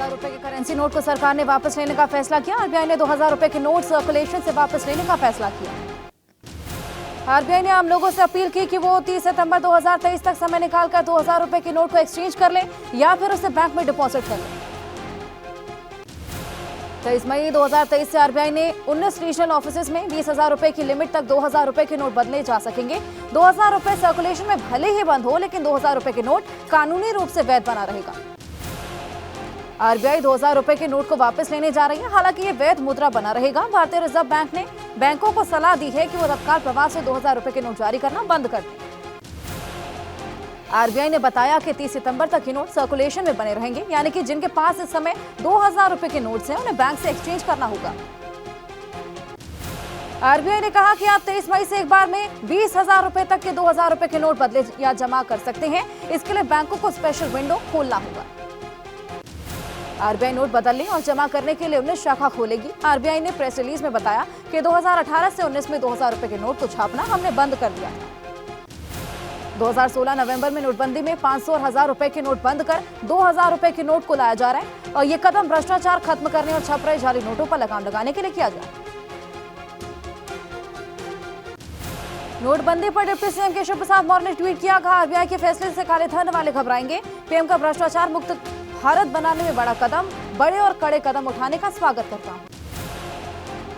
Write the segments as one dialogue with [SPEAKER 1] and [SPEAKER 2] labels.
[SPEAKER 1] 2000 रुपए के currency note को सरकार ने वापस लेने का फैसला किया। आरबीआई ने 2000 रुपए के नोट सर्कुलेशन से वापस लेने का फैसला किया। आरबीआई ने आम लोगों से अपील की कि वो 30 सितंबर 2023 तक समय निकालकर 2000 रुपए के नोट को एक्सचेंज कर लें या फिर उसे बैंक में डिपॉजिट कर लें। 23 मई 2023 से आरबीआई ने 19 रीजनल ऑफिसेज में 20,000 रुपए की लिमिट तक 2000 रुपए के नोट बदले जा सकेंगे। 2000 रुपए सर्कुलेशन में भले ही बंद हो, लेकिन 2000 रुपए के नोट कानूनी रूप से वैध बना रहेगा। आरबीआई 2000 रुपए के नोट को वापस लेने जा रही है। हालांकि ये वैध मुद्रा बना रहेगा। भारतीय रिजर्व बैंक ने बैंकों को सलाह दी है कि वो तत्काल प्रभाव से 2000 रुपए के नोट जारी करना बंद कर दें। आरबीआई ने बताया कि 30 सितंबर तक ये नोट सर्कुलेशन में बने रहेंगे, यानी कि जिनके पास इस समय 2000 रुपए के नोट्स हैं उन्हें बैंक से एक्सचेंज करना होगा। आरबीआई ने कहा कि आप 23 मई से एक बार में 20,000 रुपए तक के 2000 रुपए के नोट बदले या जमा कर सकते हैं। इसके लिए बैंकों को स्पेशल विंडो खोलना होगा। आरबीआई नोट बदलने और जमा करने के लिए 19 शाखा खोलेगी। आरबीआई ने प्रेस रिलीज में बताया कि 2018 से 19 में 2000 रुपए के नोट को छापना हमने बंद कर दिया था। 2016 नवंबर में नोटबंदी में 500 और 1000 रुपए के नोट बंद कर 2000 रुपए के नोट को लाया जा रहा है और ये कदम भ्रष्टाचार खत्म करने और छप रहे जाली नोटों पर लगाम लगाने के लिए किया गया। नोटबंदी पर डिप्टी सीएम केशव प्रसाद मौर्य ने ट्वीट किया, कहा आरबीआई के फैसले से काले धन वाले घबराएंगे। पीएम का भ्रष्टाचार मुक्त भारत बनाने में बड़ा कदम, बड़े और कड़े कदम उठाने का स्वागत करता हूं।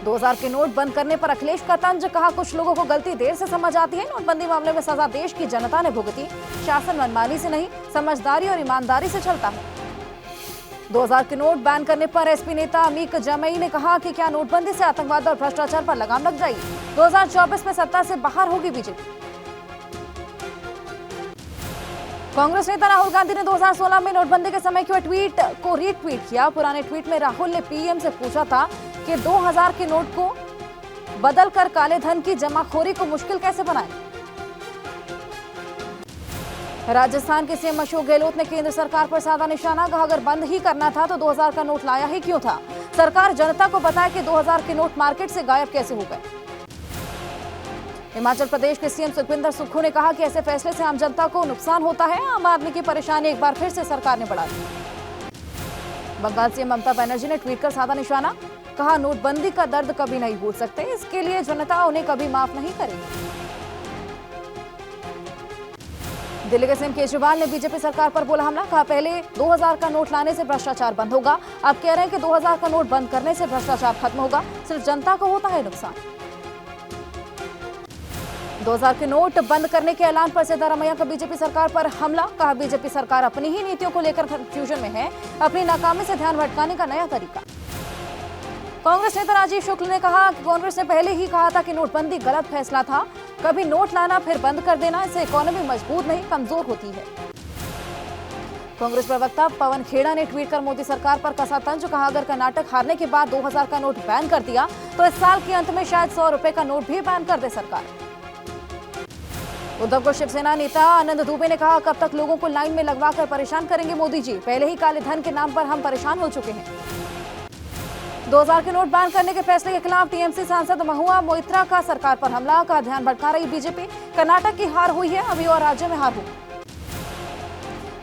[SPEAKER 1] 2000 के नोट बंद करने पर अखिलेश का तंज, कहा कुछ लोगों को गलती देर से समझ आती है। नोटबंदी मामले में सजा देश की जनता ने भुगती। शासन मनमानी से नहीं, समझदारी और ईमानदारी से चलता है। 2000 के नोट बैन करने पर एसपी नेता अमीक जमई ने कहा कि क्या नोटबंदी से आतंकवाद और भ्रष्टाचार पर लगाम लग जाएगी। 2024 में सत्ता से बाहर होगी बीजेपी। कांग्रेस नेता राहुल गांधी ने 2016 में नोटबंदी के समय के ट्वीट को रीट्वीट किया। पुराने ट्वीट में राहुल ने पीएम से पूछा था कि 2000 के नोट को बदलकर काले धन की जमाखोरी को मुश्किल कैसे बनाएं। राजस्थान के सीएम अशोक गहलोत ने केंद्र सरकार पर साधा निशाना, कहा अगर बंद ही करना था तो 2000 का नोट लाया ही क्यों था। सरकार जनता को बताए कि 2000 के नोट मार्केट से गायब कैसे हो गए। हिमाचल प्रदेश के सीएम सुखविंदर सुक्खू ने कहा कि ऐसे फैसले से आम जनता को नुकसान होता है। आम आदमी की परेशानी एक बार फिर से सरकार ने बढ़ा दी। बंगाल सीएम ममता बनर्जी ने ट्वीट कर साधा निशाना, कहा नोटबंदी का दर्द कभी नहीं भूल सकते, इसके लिए जनता उन्हें कभी माफ नहीं करेगी। दिल्ली के सीएम केजरीवाल ने बीजेपी सरकार पर बोला हमला, कहा पहले 2000 का नोट लाने से भ्रष्टाचार बंद होगा, अब कह रहे हैं कि 2000 का नोट बंद करने से भ्रष्टाचार खत्म होगा, सिर्फ जनता को होता है नुकसान। 2000 के नोट बंद करने के ऐलान पर सिद्धारमैया का बीजेपी सरकार पर हमला, कहा बीजेपी सरकार अपनी ही नीतियों को लेकर कंफ्यूजन में है, अपनी नाकामी से ध्यान भटकाने का नया तरीका। कांग्रेस नेता राजीव शुक्ल ने कहा कि कांग्रेस ने पहले ही कहा था कि नोटबंदी गलत फैसला था, कभी नोट लाना फिर बंद कर देना, इससे इकोनॉमी मजबूत नहीं कमजोर होती है। कांग्रेस प्रवक्ता पवन खेड़ा ने ट्वीट कर मोदी सरकार पर कसा तंज, कहा अगर कर्नाटक हारने के बाद 2000 का नोट बैन कर दिया तो इस साल के अंत में शायद 100 रुपए का नोट भी बैन कर दे सरकार। उद्धव को शिवसेना नेता आनंद दुबे ने कहा कब तक लोगों को लाइन में लगवा कर परेशान करेंगे मोदी जी, पहले ही काले धन के नाम पर हम परेशान हो चुके हैं। 2000 के नोट बैन करने के फैसले के खिलाफ टीएमसी सांसद महुआ मोइत्रा का सरकार पर हमला, का ध्यान भटका रही बीजेपी, कर्नाटक की हार हुई है, अभी और राज्य में हार हुई।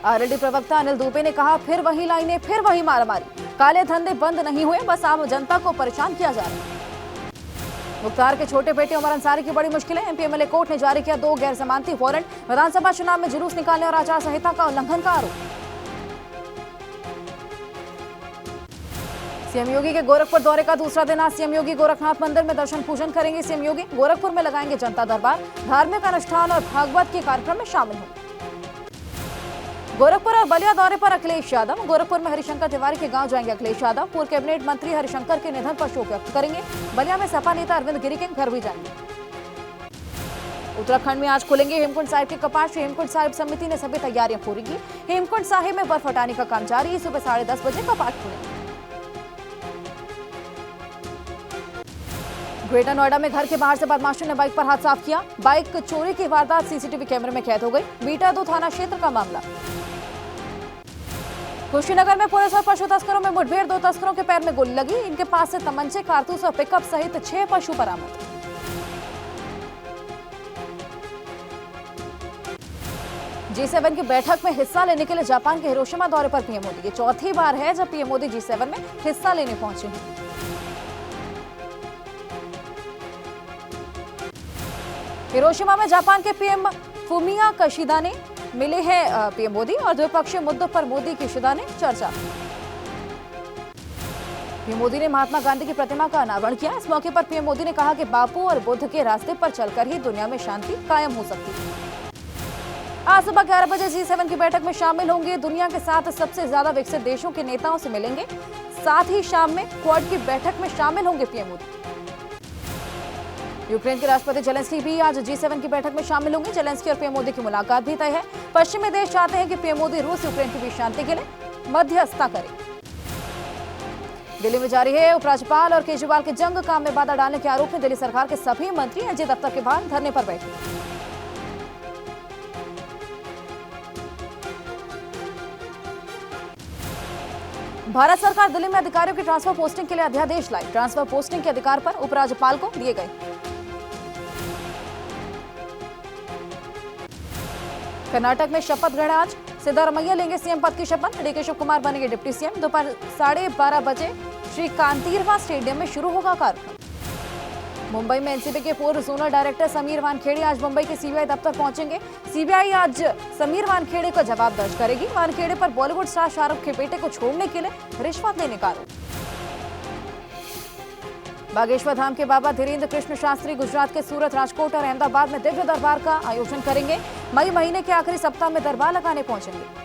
[SPEAKER 1] आरएलडी प्रवक्ता अनिल दुबे ने कहा फिर वही लाइनें, फिर वही मारामारी, काले धंधे बंद नहीं हुए, बस आम जनता को परेशान किया जा रहा है। मुख्तार के छोटे बेटे उमर अंसारी की बड़ी मुश्किलें, एमपीएमएलए कोर्ट ने जारी किया 2 गैर जमानती वारंट, विधानसभा चुनाव में जुलूस निकालने और आचार संहिता का उल्लंघन का आरोप। सीएम योगी के गोरखपुर दौरे का दूसरा दिन आज सीएम योगी गोरखनाथ मंदिर में दर्शन पूजन करेंगे। सीएम योगी गोरखपुर में लगाएंगे जनता दरबार, धार्मिक अनुष्ठान और भागवत के कार्यक्रम में शामिल होंगे। गोरखपुर और बलिया दौरे पर अखिलेश यादव, गोरखपुर में हरिशंकर तिवारी के गांव जाएंगे अखिलेश यादव, पूर्व कैबिनेट मंत्री हरिशंकर के निधन पर शोक व्यक्त करेंगे। बलिया में सपा नेता अरविंद गिरी के घर भी जाएंगे। उत्तराखंड में आज खुलेंगे हेमकुंड साहिब के कपाट, हेमकुंड साहिब समिति ने सभी तैयारियां पूरी की। हेमकुंड साहिब में बर्फ हटाने का काम जारी, सुबह 10:30 बजे कपाट खुलेंगे। ग्रेटर नोएडा में घर के बाहर से बदमाशों ने बाइक पर हाथ साफ किया, बाइक चोरी की वारदात सीसीटीवी कैमरे में कैद हो गई। बीटा 2 थाना क्षेत्र का मामला। कुशीनगर में पुलिस और पशु तस्करों में मुठभेड़, 2 तस्करों के पैर में गोली लगी, इनके पास से तमंचे, कारतूस और पिकअप सहित 6 पशु बरामद। G7 की बैठक में हिस्सा लेने के लिए जापान के हिरोशिमा दौरे पर पीएम मोदी। ये चौथी बार है जब पीएम मोदी G7 में हिस्सा लेने पहुंचे हैं। हिरोशिमा में जापान के पीएम फुमिया किशिदा ने मिले हैं पीएम मोदी और द्विपक्षीय मुद्दों पर मोदी किशिदा ने चर्चा। पीएम मोदी ने महात्मा गांधी की प्रतिमा का अनावरण किया। इस मौके पर पीएम मोदी ने कहा कि बापू और बुद्ध के रास्ते पर चलकर ही दुनिया में शांति कायम हो सकती है। आज सुबह 11 बजे G7 की बैठक में शामिल होंगे। दुनिया के 7 सबसे ज्यादा विकसित देशों के नेताओं से मिलेंगे। साथ ही शाम में क्वाड की बैठक में शामिल होंगे पीएम मोदी। यूक्रेन के राष्ट्रपति जेलेंस्की भी आज G7 की बैठक में शामिल होंगे। जेलेंस्की और पीएम मोदी की मुलाकात भी तय है। पश्चिमी देश चाहते हैं कि पीएम मोदी रूस यूक्रेन के बीच शांति के लिए मध्यस्थता करें। दिल्ली में जारी है उपराज्यपाल और केजरीवाल के जंग। काम में बाधा डालने के आरोप में दिल्ली सरकार के सभी मंत्री एनजी दफ्तर के बाहर धरने पर बैठे। भारत सरकार दिल्ली में अधिकारियों की ट्रांसफर पोस्टिंग के लिए अध्यादेश लाई। ट्रांसफर पोस्टिंग के अधिकार पर उपराज्यपाल को दिए गए। कर्नाटक में शपथ ग्रहण आज। सिद्धारमैया लेंगे सीएम पद की शपथ। डीके शिव कुमार बनेंगे डिप्टी सीएम। दोपहर 12:30 बजे श्री कांतीरवा स्टेडियम में शुरू होगा कार्यक्रम। मुंबई में एनसीबी के पूर्व जोनल डायरेक्टर समीर वानखेड़े आज मुंबई के सीबीआई दफ्तर पहुंचेंगे। सीबीआई आज समीर वानखेड़े को जवाब दर्ज करेगी। वानखेड़े पर बॉलीवुड स्टार शाहरुख के बेटे को छोड़ने के लिए रिश्वत लेने का आरोप। बागेश्वर धाम के बाबा धीरेन्द्र कृष्ण शास्त्री गुजरात के सूरत, राजकोट और अहमदाबाद में दिव्य दरबार का आयोजन करेंगे। मई महीने के आखिरी सप्ताह में दरबार लगाने पहुंचेंगे।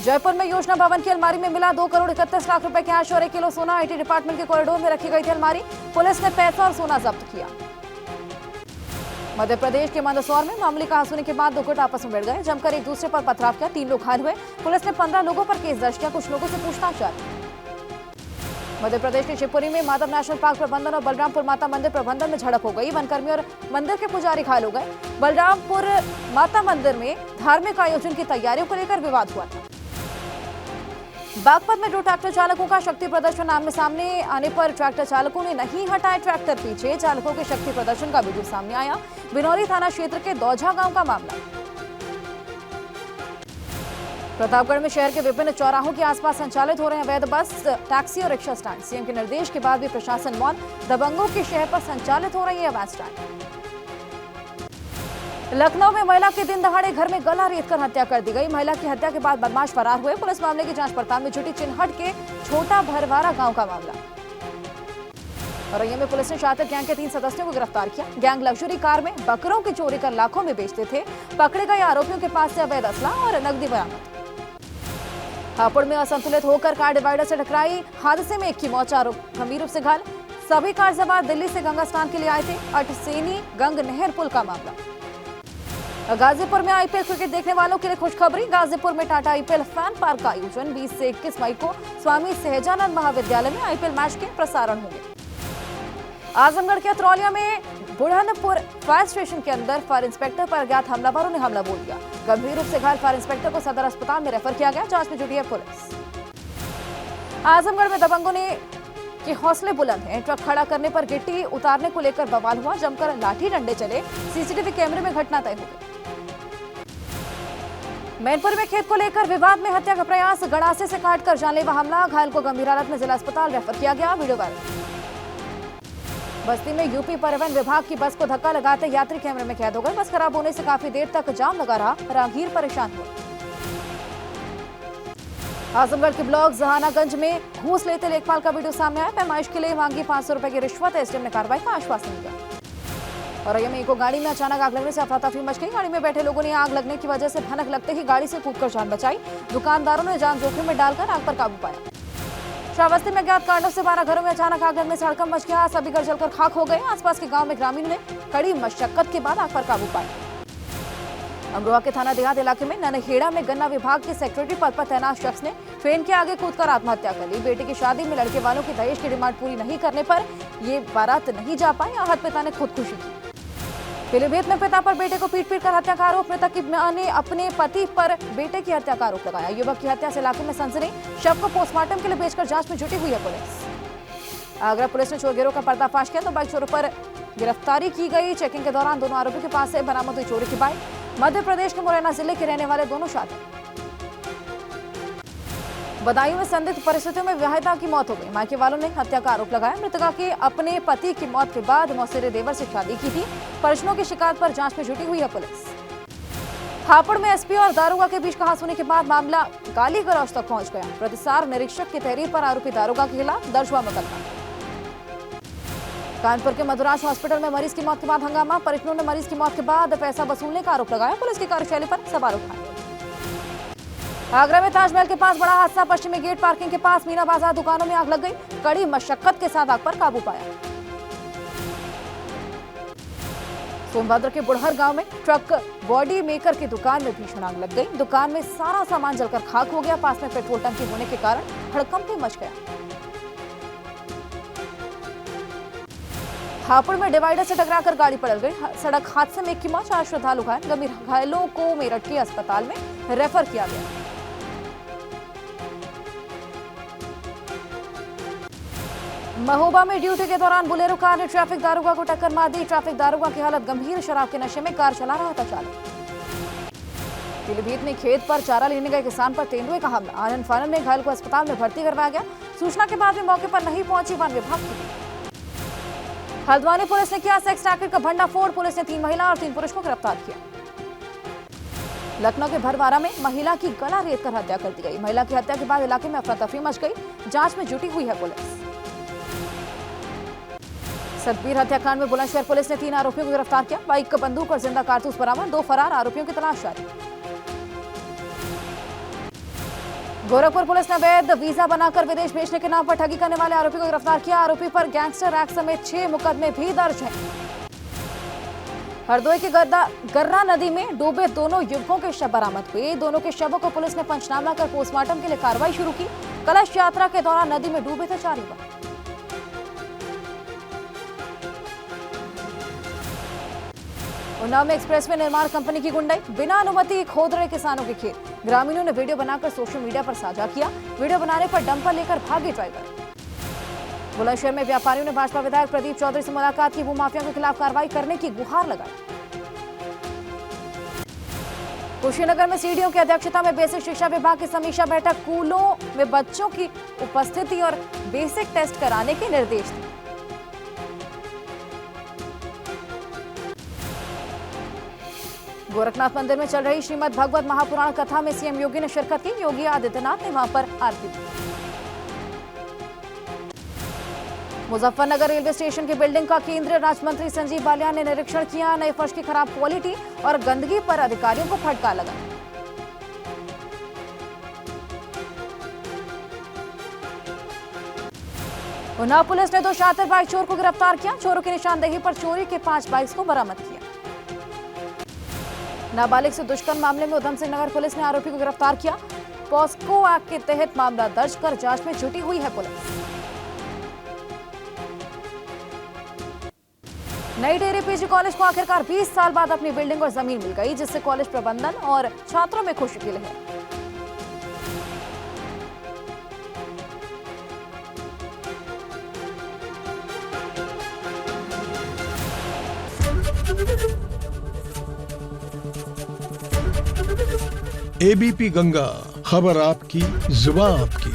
[SPEAKER 1] जयपुर में योजना भवन की अलमारी में मिला 2 करोड़ 31 लाख रुपए कैश और 1 किलो सोना। आईटी डिपार्टमेंट के कॉरिडोर में रखी गई थी अलमारी। पुलिस ने पैसा और सोना जब्त किया। मध्य प्रदेश के मंदसौर में मामूली कहासुनी के बाद 2 गुट आपस में भिड़ गए। जमकर एक दूसरे पर पथराव किया। 3 लोग घायल हुए। पुलिस ने 15 लोगों पर केस दर्ज किया। कुछ लोगों से पूछताछ जारी। मध्य प्रदेश के शिवपुरी में माधव नेशनल पार्क प्रबंधन और बलरामपुर माता मंदिर प्रबंधन में झड़प हो गई। वनकर्मी और मंदिर के पुजारी घायल हो गए। बलरामपुर माता मंदिर में धार्मिक आयोजन की तैयारियों को लेकर विवाद हुआ था। बागपत में 2 ट्रैक्टर चालकों का शक्ति प्रदर्शन आमने सामने आने पर ट्रैक्टर चालकों ने नहीं हटाए ट्रैक्टर। पीछे चालकों के शक्ति प्रदर्शन का वीडियो सामने आया। बिनौरी थाना क्षेत्र के दौझा गांव का मामला। प्रतापगढ़ में शहर के विभिन्न चौराहों के आसपास संचालित हो रहे हैं अवैध बस, टैक्सी और रिक्शा स्टैंड। सीएम के निर्देश के बाद भी प्रशासन मौन। दबंगों के शहर पर संचालित हो रही है अवैध स्टैंड। लखनऊ में महिला के दिन दहाड़े घर में गला रेतकर हत्या कर दी गई। महिला की हत्या के बाद बदमाश फरार हुए। पुलिस मामले की जांच पड़ताल में जुटी। चिन्हट के छोटा भरवारा गांव का मामला। औरैया में पुलिस ने शातिर गैंग के 3 सदस्यों को गिरफ्तार किया। गैंग लग्जरी कार में बकरों की चोरी कर लाखों में बेचते थे। पकड़े गए आरोपियों के पास से अवैध असला और नकदी बरामद। हापुड़ में असंतुलित होकर कार डिवाइडर से टकराई। हादसे में 1 की मौत, 4 गंभीर रूप से घायल। सभी कार सवार दिल्ली से गंगा स्नान के लिए आए थे। अटसेनी गंग नहर पुल का मामला। गाजीपुर में आईपीएल क्रिकेट देखने वालों के लिए खुशखबरी। गाजीपुर में टाटा आईपीएल फैन पार्क का आयोजन 20 से 21 मई को स्वामी सहजानंद महाविद्यालय में आईपीएल मैच के प्रसारण होंगे। आजमगढ़ के अतरौलिया में बुढ़नपुर फायर स्टेशन के अंदर फायर इंस्पेक्टर पर अज्ञात हमलावरों ने हमला बोल दिया। गंभीर रूप से घायल फायर इंस्पेक्टर को सदर अस्पताल में रेफर किया गया। जांच में जुटी है पुलिस। आजमगढ़ में दबंगों ने के हौसले बुलंद हैं। ट्रक खड़ा करने पर गिट्टी उतारने को लेकर बवाल हुआ। जमकर लाठी डंडे चले। सीसीटीवी कैमरे में घटना तय हो गई। मैनपुर में खेत को लेकर विवाद में हत्या का प्रयास। गड़ासे से काटकर जानलेवा हमला। घायल को गंभीर हालत में जिला अस्पताल रेफर किया गया। Video viral. बस्ती में यूपी परिवहन विभाग की बस को धक्का लगाते यात्री कैमरे में कैद हो गए। बस खराब होने से काफी देर तक जाम लगा रहा। राहगीर परेशान हुए। आजमगढ़ के ब्लॉक जहानागंज में घूस लेते लेखपाल का वीडियो सामने आया। पैमाइश के लिए मांगी 500 रुपए की रिश्वत। एसडीएम ने कार्रवाई का आश्वासन दिया। औरैया में इको गाड़ी में अचानक आग लगने से अफरा-तफरी मच गई। गाड़ी में बैठे लोगों ने आग लगने की वजह से भनक लगते ही गाड़ी से कूदकर जान बचाई। दुकानदारों ने जान जोखिम में डालकर आग पर काबू पाया। श्रावस्ती में अज्ञात कारणों से 12 घरों में अचानक आग लगने से हड़कंप मच गया। सभी घर जलकर खाक हो गए। आसपास के गांव में ग्रामीणों ने कड़ी मशक्कत के बाद आग पर काबू पाया। अमरोहा के थाना देहात इलाके में ननखेड़ा में गन्ना विभाग के सेक्रेटरी पद पर तैनात शख्स ने ट्रेन के आगे कूदकर आत्महत्या कर ली। बेटे की शादी में लड़के वालों की दहेज की डिमांड पूरी नहीं करने पर ये बारात नहीं जा पाई। आहत पिता ने खुदकुशी की। पीलीभीत में पिता पर बेटे को पीट कर हत्या का आरोप। मृतक की मां ने अपने पति पर बेटे की हत्या का आरोप लगाया। युवक की हत्या से इलाके में सनसनी। शव को पोस्टमार्टम के लिए भेजकर जांच में जुटी हुई है पुलिस। आगरा पुलिस ने चोर गिरोह का पर्दाफाश किया तो बाइक चोरों पर गिरफ्तारी की गई। चेकिंग के दौरान दोनों आरोपियों के पास से बरामद हुई चोरी की बाइक। मध्य प्रदेश के मुरैना जिले के रहने वाले दोनों शातिर। बदायूं में संदिग्ध परिस्थितियों में विवाहिता की मौत हो गई। मायके वालों ने हत्या का आरोप लगाया। मृतका के अपने पति की मौत के बाद मौसेरे देवर से शादी की थी। परिजनों की शिकायत पर जांच में जुटी हुई है पुलिस। हापुड़ में एसपी और दारोगा के बीच कहासुनी के बाद मामला गाली गलौज तक पहुंच गया। प्रतिसार निरीक्षक की तहरीर पर आरोपी दारोगा के खिलाफ दर्ज हुआ मुकदमा। कानपुर के मधुराज हॉस्पिटल में मरीज की मौत के बाद हंगामा। परिजनों ने मरीज की मौत के बाद पैसा वसूलने का आरोप लगाया। पुलिस की कार्यशैली पर सवाल उठाए। आगरा में ताजमहल के पास बड़ा हादसा। पश्चिमी गेट पार्किंग के पास मीना बाजार दुकानों में आग लग गई। कड़ी मशक्कत के साथ आग पर काबू पाया। सोनभद्र के बुढ़हर गांव में ट्रक बॉडी मेकर की दुकान में भीषण आग लग गई। दुकान में सारा सामान जलकर खाक हो गया। पास में पेट्रोल टंकी होने के कारण हड़कंप मच गया। हापुड़ में डिवाइडर से टकराकर गाड़ी पलट गई। सड़क हादसे में एक की मौत, 4 श्रद्धालु घायल। गंभीर घायलों को मेरठ के अस्पताल में रेफर किया गया। महोबा में ड्यूटी के दौरान बोलेरो कार ने ट्रैफिक दारोगा को टक्कर मार दी। ट्रैफिक दारोगा की हालत गंभीर, शराब के नशे में कार चला रहा था चालक। पीलीभीत में खेत पर चारा लेने गए किसान पर तेंदुए का हमला। आनन फानन में घायल को अस्पताल में भर्ती करवाया गया। सूचना के बाद भी मौके पर नहीं पहुंची वन विभाग की टीम। हल्द्वानी पुलिस ने किया सेक्स रैकेट का भंडाफोड़। पुलिस ने 3 महिला और 3 पुरुष को गिरफ्तार किया। लखनऊ के भरवारा में महिला की गला रेत कर हत्या कर दी गई। महिला की हत्या के बाद इलाके में अफरा तफरी मच गई। जांच में जुटी हुई है पुलिस। सतबीर हत्याकांड में बुलंदशहर पुलिस ने 3 आरोपियों को गिरफ्तार किया। बाइक, बंदूक और जिंदा कारतूस बरामद। 2 फरार आरोपियों की तलाश जारी। गोरखपुर पुलिस ने अवैध वीजा बनाकर विदेश भेजने के नाम पर ठगी करने वाले आरोपी को गिरफ्तार किया। आरोपी पर गैंगस्टर एक्ट समेत 6 मुकदमे भी दर्ज हैं। हरदोई के गर्रा नदी में डूबे दोनों युवकों के शव बरामद हुए। दोनों के शवों को पुलिस ने पंचनामा कर पोस्टमार्टम के लिए कार्रवाई शुरू की। कलश यात्रा के दौरान नदी में डूबे थे 4 युवक। उन्नाव में एक्सप्रेसवे निर्माण कंपनी की गुंडाई। बिना अनुमति खोद रहे किसानों के खेत। ग्रामीणों ने वीडियो बनाकर सोशल मीडिया पर साझा किया। वीडियो बनाने पर डंपर लेकर भागे ड्राइवर। बुलंदशहर में व्यापारियों ने भाजपा विधायक प्रदीप चौधरी से मुलाकात की। भूमाफिया के खिलाफ कार्रवाई करने की गुहार लगाई। कुशीनगर में सीडीओ की अध्यक्षता में बेसिक शिक्षा विभाग की समीक्षा बैठक। स्कूलों में बच्चों की उपस्थिति और बेसिक टेस्ट कराने के निर्देश दिए। गोरखनाथ मंदिर में चल रही श्रीमद् भगवत महापुराण कथा में सीएम योगी ने शिरकत की। योगी आदित्यनाथ ने वहां पर आरती दी। मुजफ्फरनगर रेलवे स्टेशन की बिल्डिंग का केंद्रीय राज्य मंत्री संजीव बालियान ने निरीक्षण किया। नए फर्श की खराब क्वालिटी और गंदगी पर अधिकारियों को फटकार लगा। उन्नाव पुलिस ने 2 शातिर बाइक चोर को गिरफ्तार किया। चोरों की निशानदेही पर चोरी के 5 बाइक्स को बरामद किया। नाबालिग से दुष्कर्म मामले में उधम सिंह नगर पुलिस ने आरोपी को गिरफ्तार किया। पॉस्को एक्ट के तहत मामला दर्ज कर जांच में जुटी हुई है पुलिस। नई टेहरी पीजी कॉलेज को आखिरकार 20 साल बाद अपनी बिल्डिंग और जमीन मिल गई, जिससे कॉलेज प्रबंधन और छात्रों में खुशी की लहर।
[SPEAKER 2] एबीपी गंगा, खबर आपकी, जुबान आपकी।